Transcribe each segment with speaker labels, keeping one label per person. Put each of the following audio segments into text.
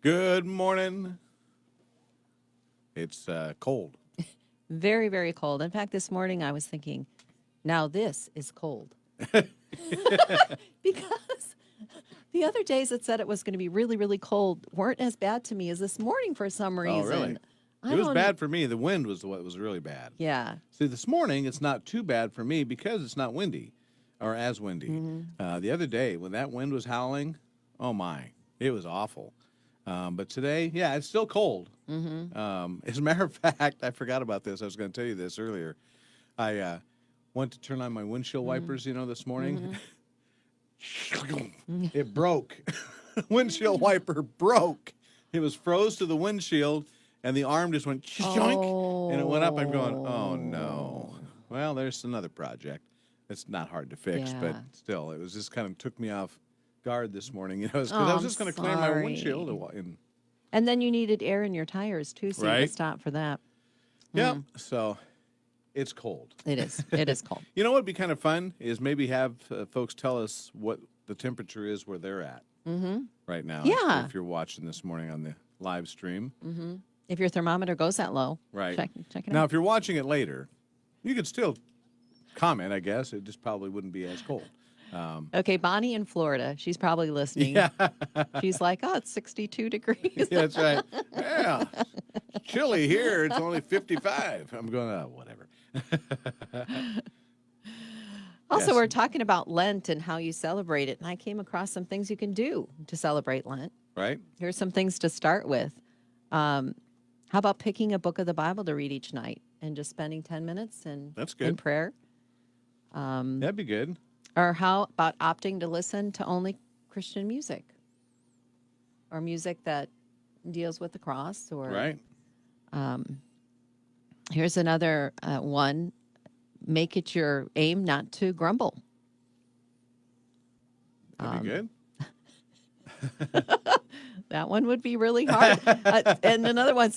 Speaker 1: Good morning. It's cold.
Speaker 2: Very, very cold. In fact, this morning I was thinking, now this is cold. Because the other days it said it was going to be really, really cold weren't as bad to me as this morning for some reason.
Speaker 1: Oh, really? It was bad for me. The wind was what was really bad.
Speaker 2: Yeah.
Speaker 1: See, this morning it's not too bad for me because it's not windy or as windy. The other day when that wind was howling, oh my, it was awful. But today, yeah, it's still cold. As a matter of fact, I forgot about this. I was going to tell you this earlier. I went to turn on my windshield wipers, this morning. It broke. Windshield wiper broke. It was froze to the windshield, and the arm just went choink, and it went up. I'm going, oh no. Well, there's another project. It's not hard to fix,
Speaker 2: Yeah.
Speaker 1: but still, it was just kind of took me off guard this morning. Because I was just going to clean my windshield.
Speaker 2: And then you needed air in your tires, too, so you
Speaker 1: Right.
Speaker 2: could stop for that.
Speaker 1: Yeah, so it's cold.
Speaker 2: It is. It is cold.
Speaker 1: You know what would be kind of fun is maybe have folks tell us what the temperature is where they're at right now.
Speaker 2: Yeah.
Speaker 1: If you're watching this morning on the live stream.
Speaker 2: If your thermometer goes that low,
Speaker 1: Right.
Speaker 2: check it
Speaker 1: Now,
Speaker 2: out.
Speaker 1: if you're watching it later, you could still comment, I guess. It just probably wouldn't be as cold.
Speaker 2: Okay, Bonnie in Florida, she's probably listening.
Speaker 1: Yeah.
Speaker 2: She's like, oh, it's 62 degrees.
Speaker 1: Yeah, that's right. Yeah. It's chilly here. It's only 55. I'm going, whatever.
Speaker 2: Also,
Speaker 1: Yes.
Speaker 2: we're talking about Lent and how you celebrate it. And I came across some things you can do to celebrate Lent.
Speaker 1: Right?
Speaker 2: Here's some things to start with. How about picking a book of the Bible to read each night and just spending 10 minutes
Speaker 1: That's
Speaker 2: in
Speaker 1: good.
Speaker 2: prayer?
Speaker 1: That'd be good.
Speaker 2: Or how about opting to listen to only Christian music or music that deals with the cross? Or
Speaker 1: Right?
Speaker 2: here's another one. Make it your aim not to grumble.
Speaker 1: That'd be good.
Speaker 2: That one would be really hard. And another one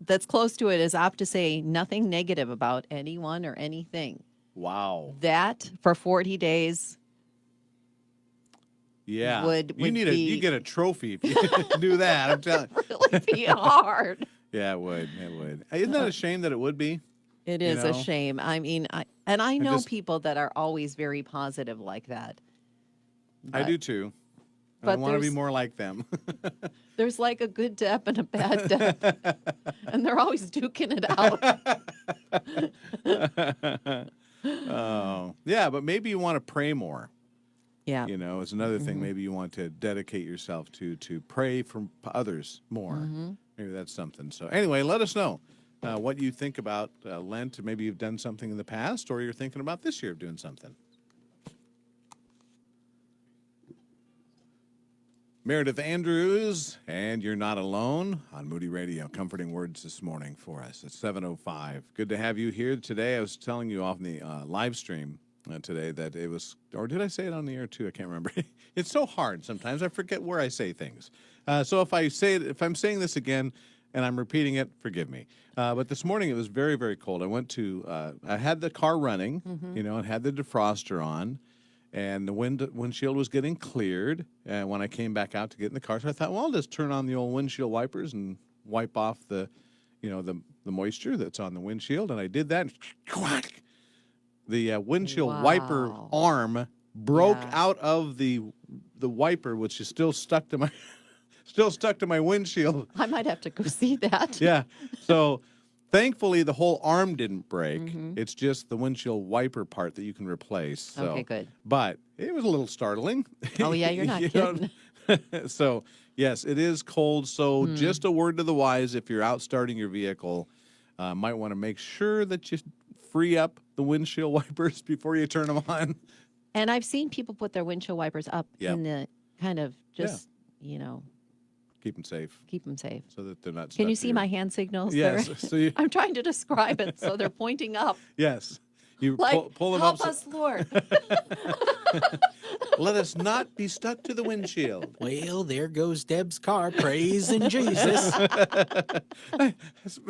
Speaker 2: that's close to it is opt to say nothing negative about anyone or anything.
Speaker 1: Wow.
Speaker 2: That for 40 days.
Speaker 1: Yeah.
Speaker 2: Would
Speaker 1: You get a trophy if you do that. I'm telling you.
Speaker 2: Really be hard.
Speaker 1: Yeah, it would. It would. Isn't that a shame that it would be?
Speaker 2: It is a
Speaker 1: know?
Speaker 2: shame. I mean, I know
Speaker 1: just-
Speaker 2: people that are always very positive like that.
Speaker 1: I do too. And I
Speaker 2: but
Speaker 1: want to be
Speaker 2: there's-
Speaker 1: more like them.
Speaker 2: There's like a good dep and a bad dep, and they're always duking it out.
Speaker 1: Oh, yeah, but maybe you want to pray more.
Speaker 2: Yeah.
Speaker 1: It's another thing. Maybe you want to dedicate yourself to pray for others more. Maybe that's something. So anyway, let us know what you think about Lent. Maybe you've done something in the past, or you're thinking about this year of doing something. Meredith Andrews, and You're Not Alone on Moody Radio. Comforting words this morning for us at 7:05. Good to have you here today. I was telling you off the live stream today that it was, or did I say it on the air too? I can't remember. It's so hard sometimes. I forget where I say things. So if I'm saying this again and I'm repeating it, forgive me. But this morning it was very, very cold. I had the car running, and had the defroster on. And the windshield was getting cleared when I came back out to get in the car. So I thought, well, I'll just turn on the old windshield wipers and wipe off the moisture that's on the windshield. And I did that. The windshield wiper
Speaker 2: Wow.
Speaker 1: arm broke
Speaker 2: Yeah.
Speaker 1: out of the wiper, which is still stuck to my windshield.
Speaker 2: I might have to go see that.
Speaker 1: Yeah. So thankfully, the whole arm didn't break. It's just the windshield wiper part that you can replace. So.
Speaker 2: Okay, good.
Speaker 1: But it was a little startling.
Speaker 2: Oh, yeah, you're not
Speaker 1: know?
Speaker 2: kidding.
Speaker 1: So, yes, it is cold. So just a word to the wise, if you're out starting your vehicle, might want to make sure that you free up the windshield wipers before you turn them on.
Speaker 2: And I've seen people put their windshield wipers up
Speaker 1: Yep.
Speaker 2: in the kind of just,
Speaker 1: Keep them safe
Speaker 2: keep them safe.
Speaker 1: so that they're not stuck
Speaker 2: Can you
Speaker 1: to
Speaker 2: see
Speaker 1: your-
Speaker 2: my hand signals?
Speaker 1: Yes.
Speaker 2: They're-
Speaker 1: So you,
Speaker 2: I'm trying to describe it, so they're pointing up.
Speaker 1: yes. You
Speaker 2: Like,
Speaker 1: pull them
Speaker 2: help
Speaker 1: up.
Speaker 2: us, Lord.
Speaker 1: Let us not be stuck to the windshield.
Speaker 3: Well, there goes Deb's car praising Jesus.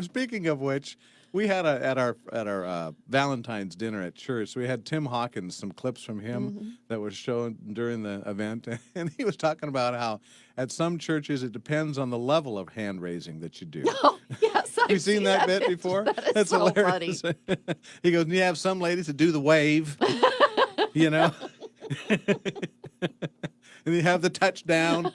Speaker 1: Speaking of which, We had at our Valentine's dinner at church. We had Tim Hawkins, some clips from him that were shown during the event, and he was talking about how at some churches it depends on the level of hand raising that you do.
Speaker 2: Oh, yes, I've
Speaker 1: You seen that bit
Speaker 2: picture.
Speaker 1: before?
Speaker 2: That is
Speaker 1: That's
Speaker 2: so
Speaker 1: hilarious.
Speaker 2: funny.
Speaker 1: He goes, and you have some ladies that do the wave, you know, and you have the touchdown.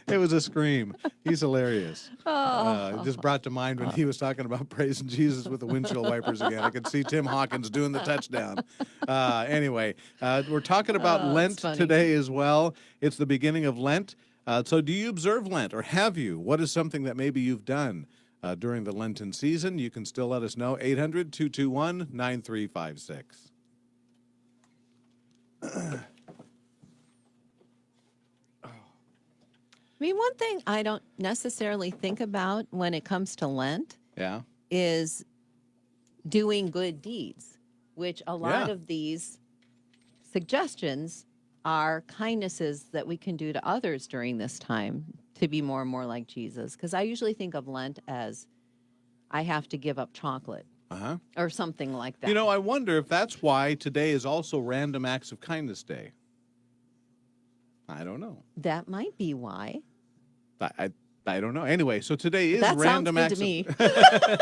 Speaker 1: It was a scream. He's hilarious. It just brought to mind when he was talking about praising Jesus with the windshield wipers again. I could see Tim Hawkins doing the touchdown. Anyway, we're talking about Lent
Speaker 2: funny.
Speaker 1: today as well. It's the beginning of Lent. So do you observe Lent, or have you? What is something that maybe you've done during the Lenten season? You can still let us know. 800-221-9356.
Speaker 2: I mean, one thing I don't necessarily think about when it comes to Lent
Speaker 1: Yeah.
Speaker 2: is doing good deeds, which a lot
Speaker 1: Yeah.
Speaker 2: of these suggestions are kindnesses that we can do to others during this time to be more and more like Jesus. Because I usually think of Lent as I have to give up chocolate
Speaker 1: Uh-huh.
Speaker 2: or something like that.
Speaker 1: You know, I wonder if that's why today is also Random Acts of Kindness Day. I don't know.
Speaker 2: That might be why.
Speaker 1: I don't know. Anyway, so today is
Speaker 2: That sounds
Speaker 1: Random
Speaker 2: good
Speaker 1: Acts
Speaker 2: to me.
Speaker 1: of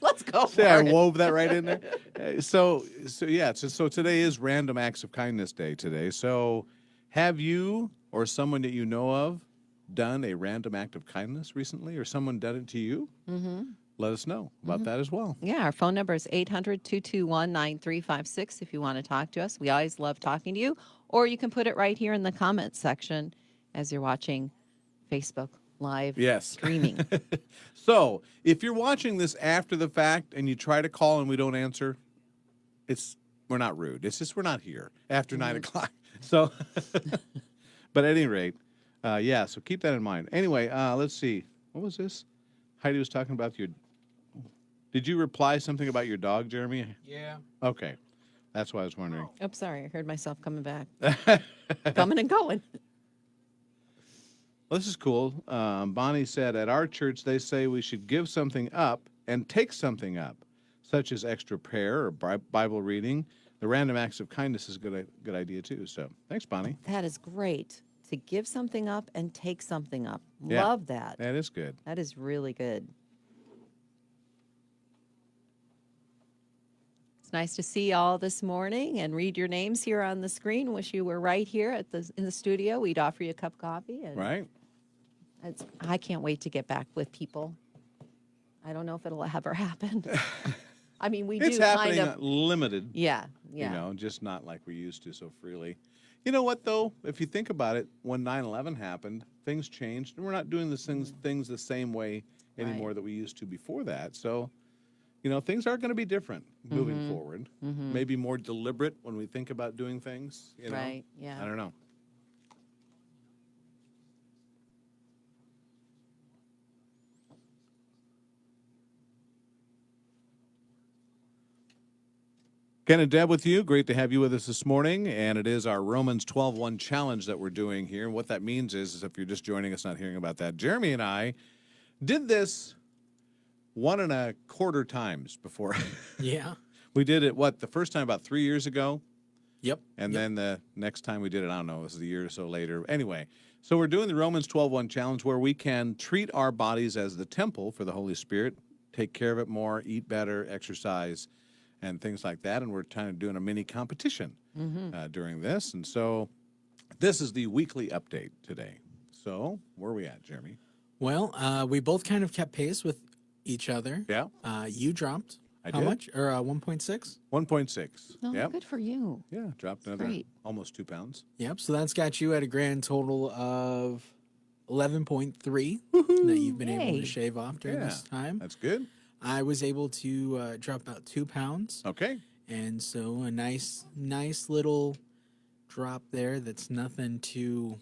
Speaker 2: Let's go for
Speaker 1: See, I
Speaker 2: it.
Speaker 1: wove that right in there. So today is Random Acts of Kindness Day today. So have you or someone that you know of done a random act of kindness recently, or someone done it to you? Mm-hmm. Let us know about that as well.
Speaker 2: Yeah, our phone number is 800-221-9356 if you want to talk to us. We always love talking to you. Or you can put it right here in the comments section as you're watching Facebook Live
Speaker 1: Yes.
Speaker 2: streaming.
Speaker 1: So if you're watching this after the fact and you try to call and we don't answer, we're not rude. It's just we're not here after 9 o'clock. So, but at any rate, so keep that in mind. Anyway, let's see. What was this? Heidi was talking about did you reply something about your dog, Jeremy?
Speaker 3: Yeah.
Speaker 1: Okay. That's why I was wondering.
Speaker 2: Oh, sorry. I heard myself coming back. Coming and going.
Speaker 1: Well, this is cool. Bonnie said, at our church, they say we should give something up and take something up, such as extra prayer or Bible reading. The random acts of kindness is a good idea, too. So thanks, Bonnie.
Speaker 2: That is great. To give something up and take something up.
Speaker 1: Yeah.
Speaker 2: Love that.
Speaker 1: That is good.
Speaker 2: That is really good. It's nice to see you all this morning and read your names here on the screen. Wish you were right here in the studio. We'd offer you a cup of coffee. And
Speaker 1: Right?
Speaker 2: I can't wait to get back with people. I don't know if it'll ever happen. I mean, we
Speaker 1: It's
Speaker 2: do
Speaker 1: happening
Speaker 2: kind of.
Speaker 1: limited.
Speaker 2: Yeah.
Speaker 1: You know, just not like we used to so freely. You know what, though? If you think about it, when 9/11 happened, things changed, and we're not doing things the same way anymore
Speaker 2: Right.
Speaker 1: that we used to before that. So, things are going to be different moving forward. Maybe more deliberate when we think about doing things.
Speaker 2: Right, yeah.
Speaker 1: I don't know. Ken and Deb with you. Great to have you with us this morning. And it is our Romans 12:1 challenge that we're doing here. And what that means is if you're just joining us, not hearing about that, Jeremy and I did this 1.25 times before.
Speaker 3: Yeah.
Speaker 1: We did it, the first time about 3 years ago?
Speaker 3: Yep.
Speaker 1: And then the next time we did it, I don't know, it was a year or so later. Anyway, so we're doing the Romans 12:1 challenge where we can treat our bodies as the temple for the Holy Spirit, take care of it more, eat better, exercise, and things like that. And we're kind of doing a mini competition during this. And so this is the weekly update today. So where are we at, Jeremy?
Speaker 3: Well, we both kind of kept pace with each other.
Speaker 1: Yeah,
Speaker 3: You dropped
Speaker 1: I
Speaker 3: how
Speaker 1: did.
Speaker 3: much? Or 1.6?
Speaker 1: 1.6.
Speaker 2: No,
Speaker 1: Yep.
Speaker 2: good for you.
Speaker 1: Yeah, dropped another
Speaker 2: great.
Speaker 1: almost 2 pounds.
Speaker 3: Yep. So that's got you at a grand total of 11.3 that you've been able
Speaker 2: Yay.
Speaker 3: to shave off during
Speaker 1: Yeah,
Speaker 3: this time.
Speaker 1: that's good.
Speaker 3: I was able to drop about 2 pounds.
Speaker 1: Okay.
Speaker 3: And so a nice little drop there that's nothing too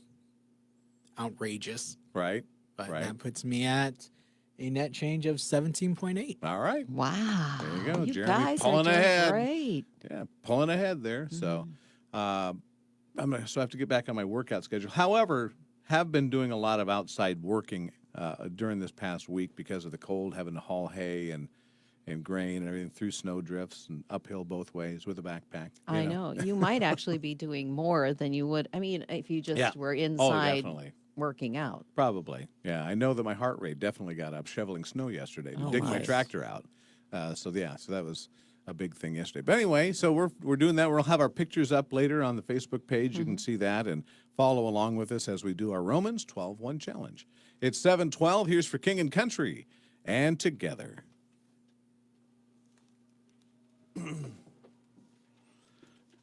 Speaker 3: outrageous.
Speaker 1: Right.
Speaker 3: But
Speaker 1: Right.
Speaker 3: that puts me at a net change of 17.8.
Speaker 1: All right.
Speaker 2: Wow.
Speaker 1: There you go,
Speaker 2: You
Speaker 1: Jeremy,
Speaker 2: guys
Speaker 1: pulling
Speaker 2: are doing
Speaker 1: ahead.
Speaker 2: great.
Speaker 1: Yeah, pulling ahead there. So, I have to get back on my workout schedule. However, have been doing a lot of outside working during this past week because of the cold, having to haul hay and grain and everything through snow drifts and uphill both ways with a backpack.
Speaker 2: I know. You might actually be doing more than you would. I mean, if you just were inside
Speaker 1: definitely.
Speaker 2: working out.
Speaker 1: Probably. Yeah, I know that my heart rate definitely got up shoveling snow yesterday to
Speaker 2: Oh,
Speaker 1: dig my
Speaker 2: nice.
Speaker 1: tractor out. So that was a big thing yesterday. But anyway, so we're doing that. We'll have our pictures up later on the Facebook page. You can see that and follow along with us as we do our Romans 12:1 challenge. It's 7:12. Here's for King and Country and Together.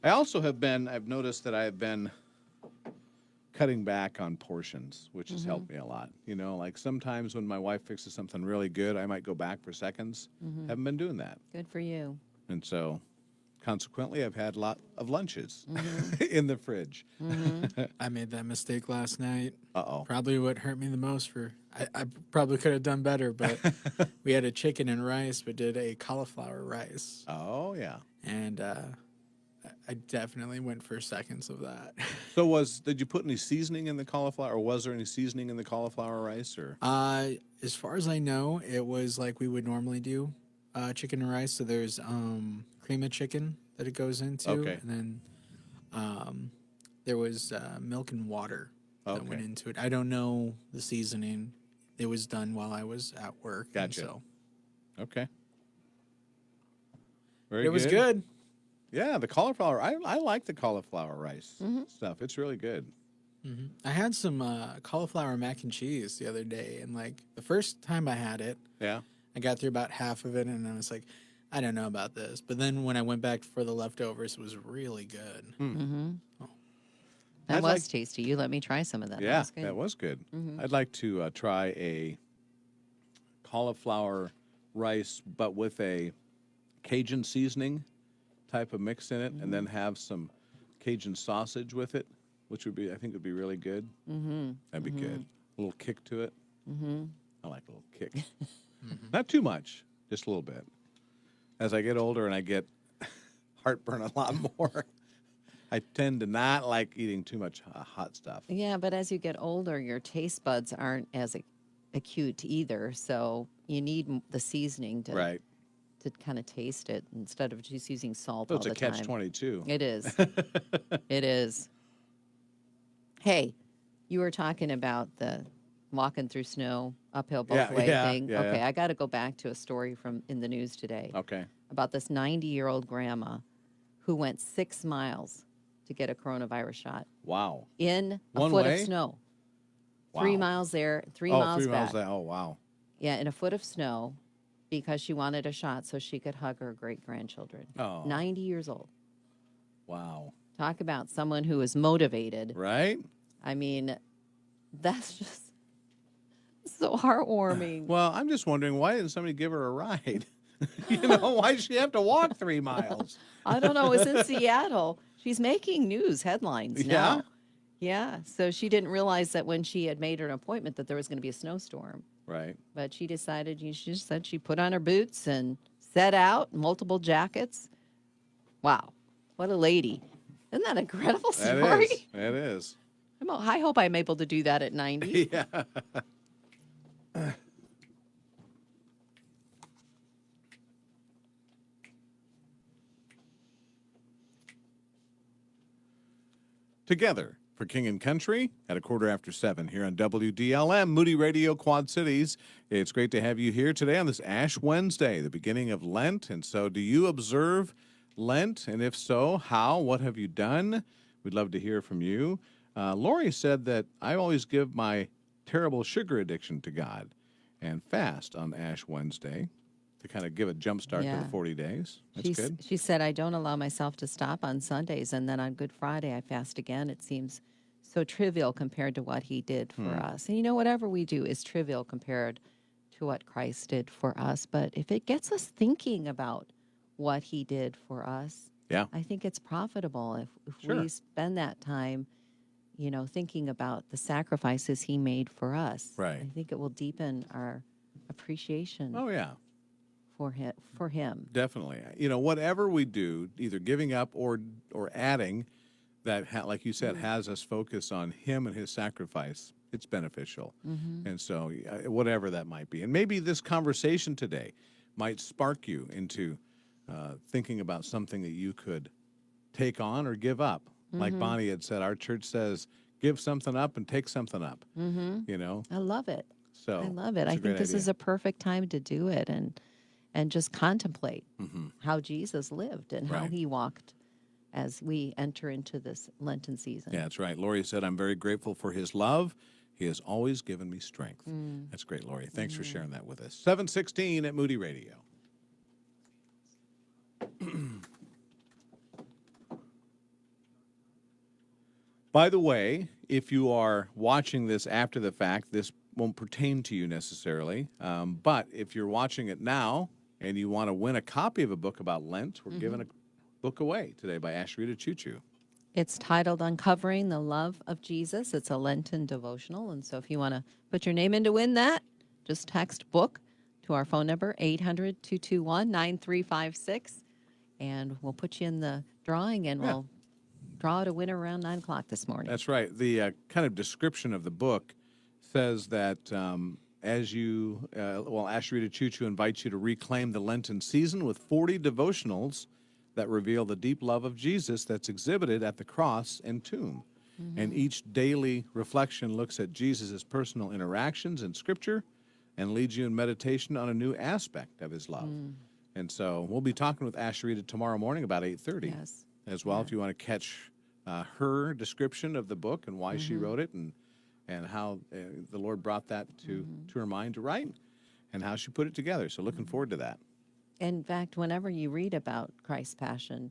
Speaker 1: I've noticed that I have been cutting back on portions, which has helped me a lot. You know, like sometimes when my wife fixes something really good, I might go back for seconds. Haven't been doing that.
Speaker 2: Good for you.
Speaker 1: And so consequently, I've had a lot of lunches in the fridge.
Speaker 3: I made that mistake last night.
Speaker 1: Uh-oh.
Speaker 3: Probably what hurt me the most I probably could have done better, but we had a chicken and rice, but did a cauliflower rice.
Speaker 1: Oh, yeah.
Speaker 3: And I definitely went for seconds of that.
Speaker 1: So did you put any seasoning in the cauliflower, or was there any seasoning in the cauliflower rice, or?
Speaker 3: As far as I know, it was like we would normally do chicken and rice. So there's cream of chicken that it goes into.
Speaker 1: Okay.
Speaker 3: And then there was milk and water that went
Speaker 1: Okay.
Speaker 3: into it. I don't know the seasoning. It was done while I was at work. and
Speaker 1: Gotcha.
Speaker 3: So
Speaker 1: Okay. Very
Speaker 3: it was good.
Speaker 1: Yeah, the cauliflower. I like the cauliflower rice stuff. It's really good.
Speaker 3: I had some cauliflower mac and cheese the other day, and like the first time I had it,
Speaker 1: Yeah.
Speaker 3: I got through about half of it, and I was like, I don't know about this. But then when I went back for the leftovers, it was really good.
Speaker 2: That
Speaker 1: I'd
Speaker 2: was
Speaker 1: like-
Speaker 2: tasty. You let me try some of that.
Speaker 1: Yeah,
Speaker 2: was good.
Speaker 1: that was good. I'd like to try a cauliflower rice, but with a Cajun seasoning type of mix in it, and then have some Cajun sausage with it, which I think would be really good. That'd be good. A little kick to it. I like a little kick. Not too much, just a little bit. As I get older and I get heartburn a lot more, I tend to not like eating too much hot stuff.
Speaker 2: Yeah, but as you get older, your taste buds aren't as acute either. So you need the seasoning to
Speaker 1: Right.
Speaker 2: kind of taste it instead of just using salt
Speaker 1: So
Speaker 2: all
Speaker 1: it's a
Speaker 2: the time.
Speaker 1: catch-22.
Speaker 2: It is. It is. Hey, you were talking about the walking through snow uphill both way thing.
Speaker 1: yeah,
Speaker 2: Okay,
Speaker 1: yeah.
Speaker 2: I got to go back to a story from in the news today
Speaker 1: Okay.
Speaker 2: about this 90-year-old grandma who went 6 miles to get a coronavirus shot
Speaker 1: Wow.
Speaker 2: in a
Speaker 1: One
Speaker 2: foot
Speaker 1: way?
Speaker 2: of snow.
Speaker 1: Wow.
Speaker 2: 3 miles there, 3
Speaker 1: Oh,
Speaker 2: miles
Speaker 1: 3
Speaker 2: back.
Speaker 1: miles there. Oh, wow.
Speaker 2: Yeah, in a foot of snow because she wanted a shot so she could hug her great-grandchildren.
Speaker 1: Oh.
Speaker 2: 90 years old.
Speaker 1: Wow.
Speaker 2: Talk about someone who is motivated.
Speaker 1: Right?
Speaker 2: I mean, that's just so heartwarming.
Speaker 1: Well, I'm just wondering, why didn't somebody give her a ride? You know, why does she have to walk 3 miles?
Speaker 2: I don't know. It's in Seattle. She's making news headlines now. Yeah. So she didn't realize that when she had made her an appointment that there was going to be a snowstorm.
Speaker 1: Right.
Speaker 2: But she decided, she just said she put on her boots and set out, multiple jackets. Wow. What a lady. Isn't that an incredible
Speaker 1: That
Speaker 2: story?
Speaker 1: is. That is.
Speaker 2: I hope I'm able to do that at 90.
Speaker 1: Yeah. Together for King and Country at 7:15 here on WDLM, Moody Radio, Quad Cities. It's great to have you here today on this Ash Wednesday, the beginning of Lent. And so, do you observe Lent? And if so, how? What have you done? We'd love to hear from you. Lori said that I always give my terrible sugar addiction to God and fast on Ash Wednesday to kind of give a jump start to
Speaker 2: Yeah.
Speaker 1: the 40 days. That's good.
Speaker 2: She said, I don't allow myself to stop on Sundays, and then on Good Friday I fast again. It seems so trivial compared to what he did for us. And whatever we do is trivial compared to what Christ did for us. But if it gets us thinking about what he did for us,
Speaker 1: Yeah.
Speaker 2: I think it's profitable if
Speaker 1: Sure.
Speaker 2: we spend that time, thinking about the sacrifices he made for us.
Speaker 1: Right.
Speaker 2: I think it will deepen our appreciation
Speaker 1: Oh, yeah.
Speaker 2: for him.
Speaker 1: Definitely. Whatever we do, either giving up or adding, that, like you said, has us focus on him and his sacrifice. it's beneficial. And so, whatever that might be. And maybe this conversation today might spark you into thinking about something that you could take on or give up. Like Bonnie had said, our church says, give something up and take something up. You know?
Speaker 2: I love it.
Speaker 1: So
Speaker 2: I love it.
Speaker 1: it's a
Speaker 2: I
Speaker 1: great
Speaker 2: think this
Speaker 1: idea.
Speaker 2: is a perfect time to do it and just contemplate how Jesus lived and how
Speaker 1: Right.
Speaker 2: he walked as we enter into this Lenten season.
Speaker 1: Yeah, that's right. Lori said, I'm very grateful for his love. He has always given me strength. That's great, Lori. Thanks for sharing that with us. 716 at Moody Radio. By the way, if you are watching this after the fact, this won't pertain to you necessarily. But if you're watching it now and you want to win a copy of a book about Lent, we're giving a book away today by Ashrita Chuchu.
Speaker 2: It's titled Uncovering the Love of Jesus. It's a Lenten devotional. And so if you want to put your name in to win that, just text book to our phone number, 800-221-9356. And we'll put you in the drawing and we'll draw out a winner around 9 o'clock this morning.
Speaker 1: That's right. The kind of description of the book says that as you, Ashrita Chuchu invites you to reclaim the Lenten season with 40 devotionals that reveal the deep love of Jesus that's exhibited at the cross and tomb. And each daily reflection looks at Jesus' personal interactions in Scripture and leads you in meditation on a new aspect of his love. And so we'll be talking with Ashrita tomorrow morning about 8:30
Speaker 2: Yes.
Speaker 1: as well, if you want to catch her description of the book and why she wrote it and how the Lord brought that to her mind to write and how she put it together. So looking forward to that.
Speaker 2: In fact, whenever you read about Christ's passion,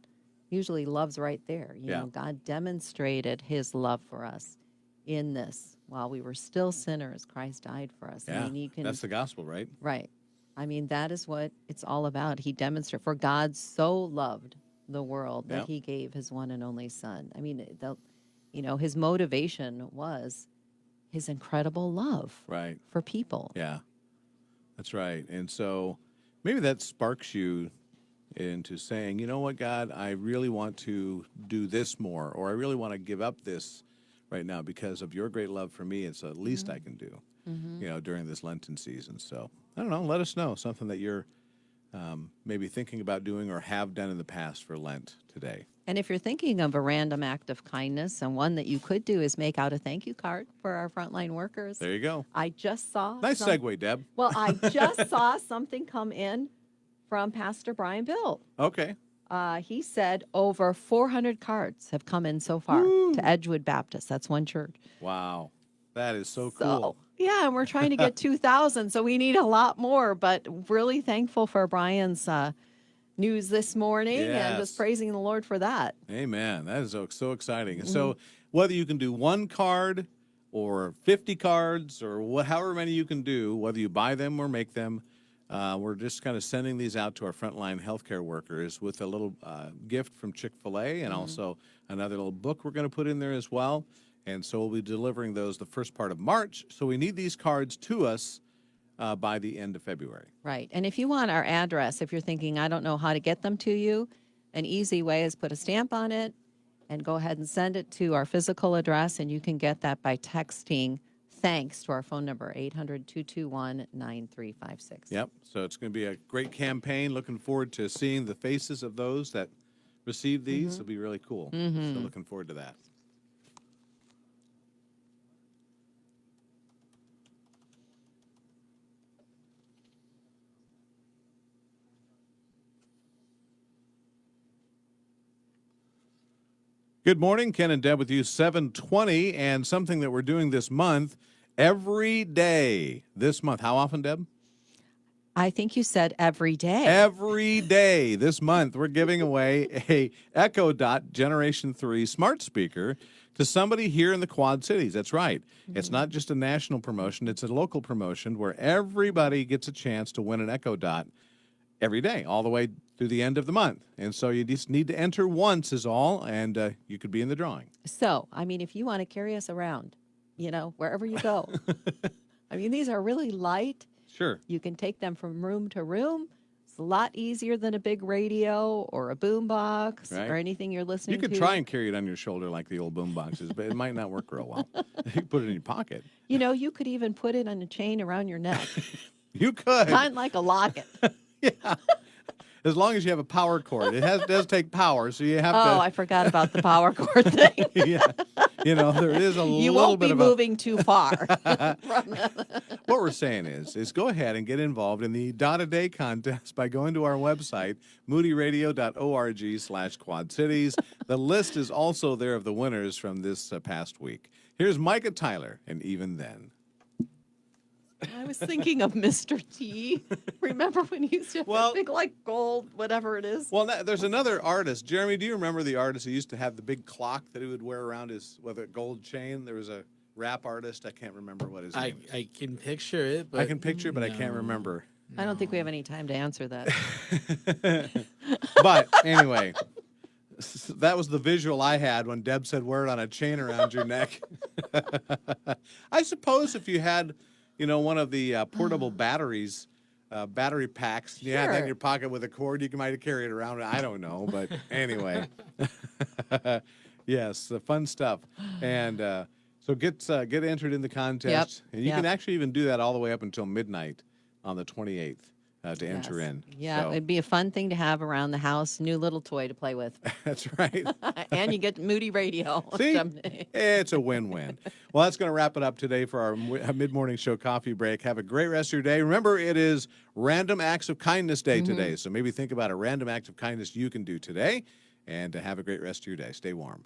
Speaker 2: usually love's right there. You
Speaker 1: Yeah.
Speaker 2: know, God demonstrated his love for us in this. While we were still sinners, Christ died for us.
Speaker 1: Yeah,
Speaker 2: I mean, you can,
Speaker 1: that's the gospel, right?
Speaker 2: right. I mean, that is what it's all about. He demonstrated, for God so loved the world that
Speaker 1: Yep.
Speaker 2: he gave his one and only son. I mean, his motivation was his incredible love
Speaker 1: Right.
Speaker 2: for people.
Speaker 1: Yeah, that's right. And so maybe that sparks you into saying, you know what, God, I really want to do this more, or I really want to give up this right now because of your great love for me. It's the least I can do, during this Lenten season. So I don't know. Let us know something that you're maybe thinking about doing or have done in the past for Lent today.
Speaker 2: And if you're thinking of a random act of kindness, and one that you could do is make out a thank you card for our frontline workers.
Speaker 1: There you go.
Speaker 2: I just saw
Speaker 1: Nice segue, Deb.
Speaker 2: Well, I just saw something come in from Pastor Brian Bill.
Speaker 1: Okay.
Speaker 2: He said over 400 cards have come in so far to Edgewood Baptist. That's one church.
Speaker 1: Wow. That is so
Speaker 2: So,
Speaker 1: cool.
Speaker 2: yeah, and we're trying to get 2,000, so we need a lot more. But really thankful for Brian's news this morning and
Speaker 1: Yes.
Speaker 2: just praising the Lord for that.
Speaker 1: Amen. That is so exciting. And so whether you can do one card or 50 cards or however many you can do, whether you buy them or make them, we're just kind of sending these out to our frontline healthcare workers with a little gift from Chick-fil-A and also another little book we're going to put in there as well. And so we'll be delivering those the first part of March. So we need these cards to us by the end of February.
Speaker 2: Right. And if you want our address, if you're thinking, I don't know how to get them to you, an easy way is put a stamp on it and go ahead and send it to our physical address. And you can get that by texting thanks to our phone number, 800-221-9356.
Speaker 1: Yep. So it's going to be a great campaign. Looking forward to seeing the faces of those that receive these. It'll be really cool. So looking forward to that. Good morning, Ken and Deb with you, 7:20, and something that we're doing this month, every day this month. How often, Deb?
Speaker 2: I think you said every day.
Speaker 1: Every day this month, we're giving away a Echo Dot Generation 3 smart speaker to somebody here in the Quad Cities. That's right. It's not just a national promotion, it's a local promotion where everybody gets a chance to win an Echo Dot every day, all the way through the end of the month. And so you just need to enter once is all, and you could be in the drawing.
Speaker 2: So, I mean, if you want to carry us around, wherever you go, I mean, these are really light.
Speaker 1: Sure.
Speaker 2: You can take them from room to room. It's a lot easier than a big radio or a boom box
Speaker 1: Right.
Speaker 2: or anything you're listening
Speaker 1: You could
Speaker 2: to.
Speaker 1: try and carry it on your shoulder like the old boom boxes, but it might not work real well. You can put it in your pocket.
Speaker 2: You know, you could even put it on a chain around your neck,
Speaker 1: You could.
Speaker 2: kind of like a locket.
Speaker 1: Yeah. As long as you have a power cord. It does take power, so you have
Speaker 2: Oh, I forgot about the power cord thing.
Speaker 1: to. Yeah. You know, there is a
Speaker 2: You
Speaker 1: little
Speaker 2: won't
Speaker 1: bit
Speaker 2: be
Speaker 1: of
Speaker 2: moving too far.
Speaker 1: What we're saying is go ahead and get involved in the Dot a Day contest by going to our website, moodyradio.org/Quad Cities. The list is also there of the winners from this past week. Here's Micah Tyler, and Even Then.
Speaker 2: I was thinking of Mr. T. Remember when he used to have
Speaker 1: Well-
Speaker 2: that big, like, gold, whatever it is?
Speaker 1: Well, there's another artist. Jeremy, do you remember the artist who used to have the big clock that he would wear around his, with a gold chain? There was a rap artist. I can't remember what his name is.
Speaker 3: I can picture it, but
Speaker 1: I can picture it, but I can't remember.
Speaker 2: I don't think we have any time to answer that.
Speaker 1: But anyway, that was the visual I had when Deb said wear it on a chain around your neck. I suppose if you had, you know, one of the portable batteries, battery packs, you had that in
Speaker 2: Sure.
Speaker 1: your pocket with a cord, you might have carried it around. I don't know, but anyway. Yes, the fun stuff. And so get entered in the contest. And you can
Speaker 2: yep.
Speaker 1: actually even do that all the way up until midnight on the 28th to enter
Speaker 2: Yes.
Speaker 1: in.
Speaker 2: Yeah,
Speaker 1: So,
Speaker 2: it'd be a fun thing to have around the house. New little toy to play with.
Speaker 1: that's right.
Speaker 2: And you get Moody Radio.
Speaker 1: See?
Speaker 2: someday.
Speaker 1: It's a win-win. Well, that's going to wrap it up today for our mid-morning show coffee break. Have a great rest of your day. Remember, it is Random Acts of Kindness Day today, so maybe think about a random act of kindness you can do today, and have a great rest of your day. Stay warm.